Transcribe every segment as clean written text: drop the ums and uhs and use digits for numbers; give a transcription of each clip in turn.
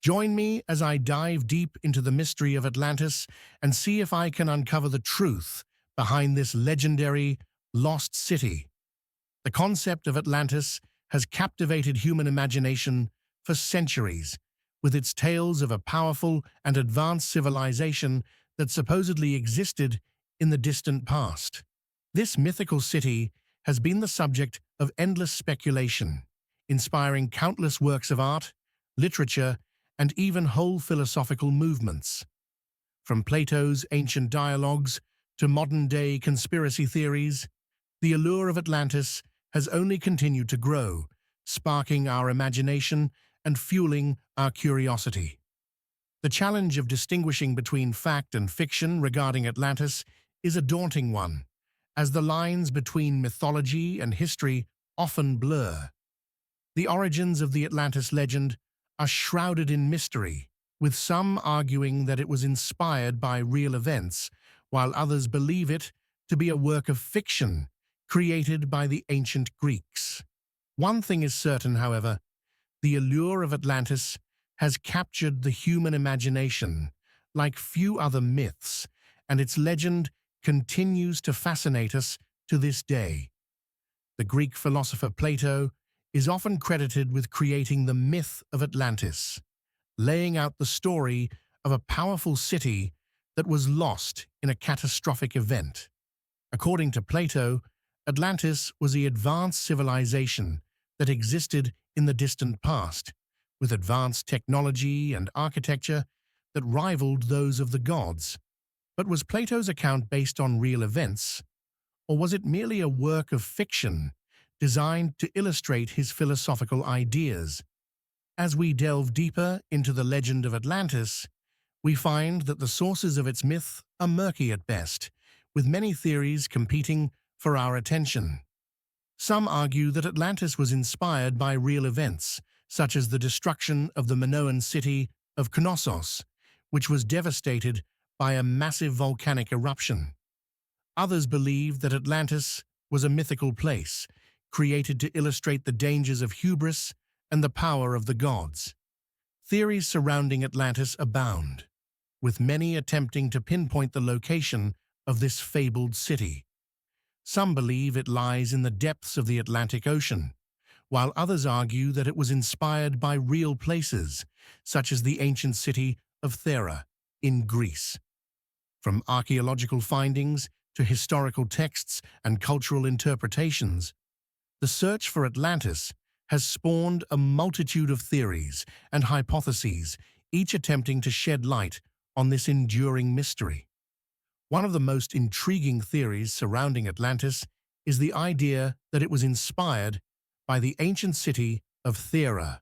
Join me as I dive deep into the mystery of Atlantis and see if I can uncover the truth behind this legendary lost city. The concept of Atlantis has captivated human imagination for centuries, with its tales of a powerful and advanced civilization that supposedly existed in the distant past. This mythical city has been the subject of endless speculation, inspiring countless works of art, literature, and even whole philosophical movements. From Plato's ancient dialogues to modern-day conspiracy theories, the allure of Atlantis has only continued to grow, sparking our imagination and fueling our curiosity. The challenge of distinguishing between fact and fiction regarding Atlantis is a daunting one, as the lines between mythology and history often blur. The origins of the Atlantis legend are shrouded in mystery, with some arguing that it was inspired by real events, while others believe it to be a work of fiction created by the ancient Greeks. One thing is certain, however: the allure of Atlantis has captured the human imagination like few other myths, and its legend continues to fascinate us to this day. The Greek philosopher Plato is often credited with creating the myth of Atlantis, laying out the story of a powerful city that was lost in a catastrophic event. According to Plato, Atlantis was an advanced civilization that existed in the distant past, with advanced technology and architecture that rivaled those of the gods. But was Plato's account based on real events, or was it merely a work of fiction designed to illustrate his philosophical ideas? As we delve deeper into the legend of Atlantis, we find that the sources of its myth are murky at best, with many theories competing for our attention. Some argue that Atlantis was inspired by real events, such as the destruction of the Minoan city of Knossos, which was devastated by a massive volcanic eruption. Others believe that Atlantis was a mythical place, created to illustrate the dangers of hubris and the power of the gods. Theories surrounding Atlantis abound, with many attempting to pinpoint the location of this fabled city. Some believe it lies in the depths of the Atlantic Ocean, while others argue that it was inspired by real places, such as the ancient city of Thera in Greece. From archaeological findings to historical texts and cultural interpretations, the search for Atlantis has spawned a multitude of theories and hypotheses, each attempting to shed light on this enduring mystery. One of the most intriguing theories surrounding Atlantis is the idea that it was inspired by the ancient city of Thera,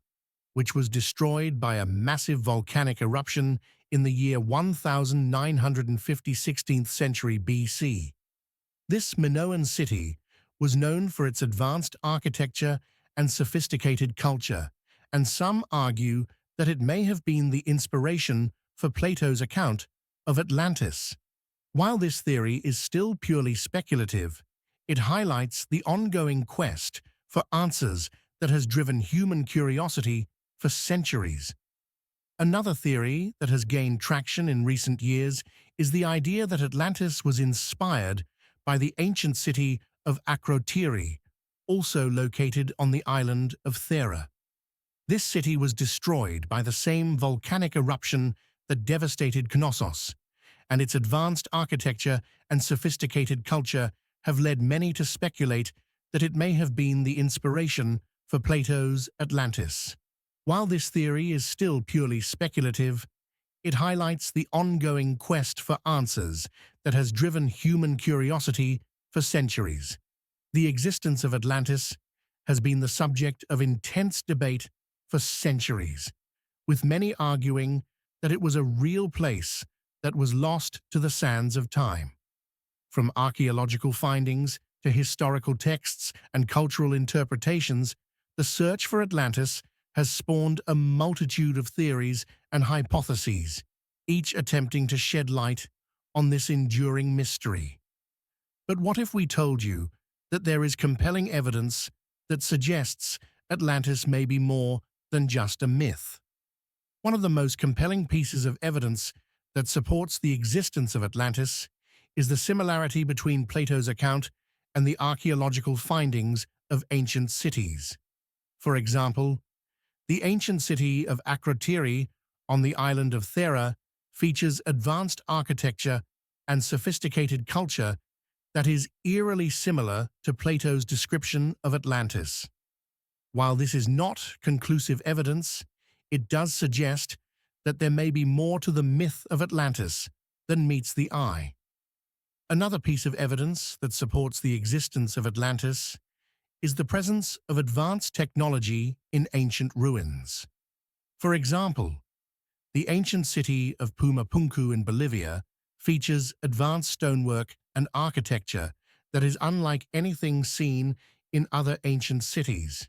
which was destroyed by a massive volcanic eruption in the year 1950 16th century BC. This Minoan city was known for its advanced architecture and sophisticated culture, and some argue that it may have been the inspiration for Plato's account of Atlantis. While this theory is still purely speculative, it highlights the ongoing quest for answers that has driven human curiosity for centuries. Another theory that has gained traction in recent years is the idea that Atlantis was inspired by the ancient city of Akrotiri, also located on the island of Thera. This city was destroyed by the same volcanic eruption that devastated Knossos, and its advanced architecture and sophisticated culture have led many to speculate that it may have been the inspiration for Plato's Atlantis. While this theory is still purely speculative, it highlights the ongoing quest for answers that has driven human curiosity for centuries. The existence of Atlantis has been the subject of intense debate for centuries, with many arguing that it was a real place that was lost to the sands of time. From archaeological findings to historical texts and cultural interpretations, the search for Atlantis has spawned a multitude of theories and hypotheses, each attempting to shed light on this enduring mystery. But what if we told you that there is compelling evidence that suggests Atlantis may be more than just a myth? One of the most compelling pieces of evidence that supports the existence of Atlantis is the similarity between Plato's account and the archaeological findings of ancient cities. For example, the ancient city of Akrotiri on the island of Thera features advanced architecture and sophisticated culture that is eerily similar to Plato's description of Atlantis. While this is not conclusive evidence, it does suggest that there may be more to the myth of Atlantis than meets the eye. Another piece of evidence that supports the existence of Atlantis is the presence of advanced technology in ancient ruins. For example, the ancient city of Pumapunku in Bolivia features advanced stonework and architecture that is unlike anything seen in other ancient cities.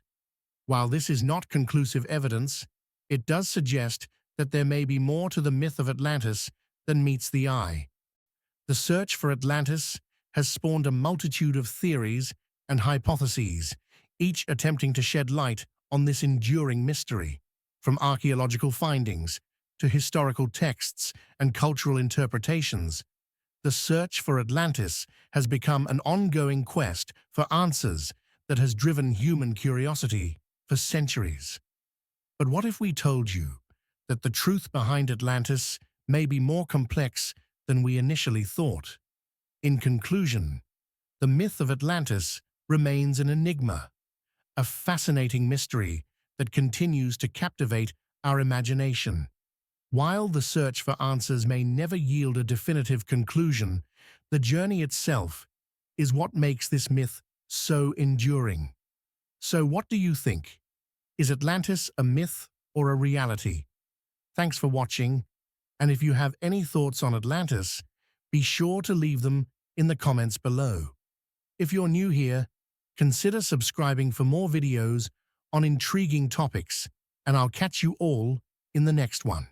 While this is not conclusive evidence, it does suggest that there may be more to the myth of Atlantis than meets the eye. The search for Atlantis has spawned a multitude of theories and hypotheses, each attempting to shed light on this enduring mystery. From archaeological findings to historical texts and cultural interpretations, the search for Atlantis has become an ongoing quest for answers that has driven human curiosity for centuries. But what if we told you that the truth behind Atlantis may be more complex than we initially thought? In conclusion, the myth of Atlantis remains an enigma, a fascinating mystery that continues to captivate our imagination. While the search for answers may never yield a definitive conclusion, the journey itself is what makes this myth so enduring. So what do you think? Is Atlantis a myth or a reality? Thanks for watching, and if you have any thoughts on Atlantis, be sure to leave them in the comments below. If you're new here, consider subscribing for more videos on intriguing topics, and I'll catch you all in the next one.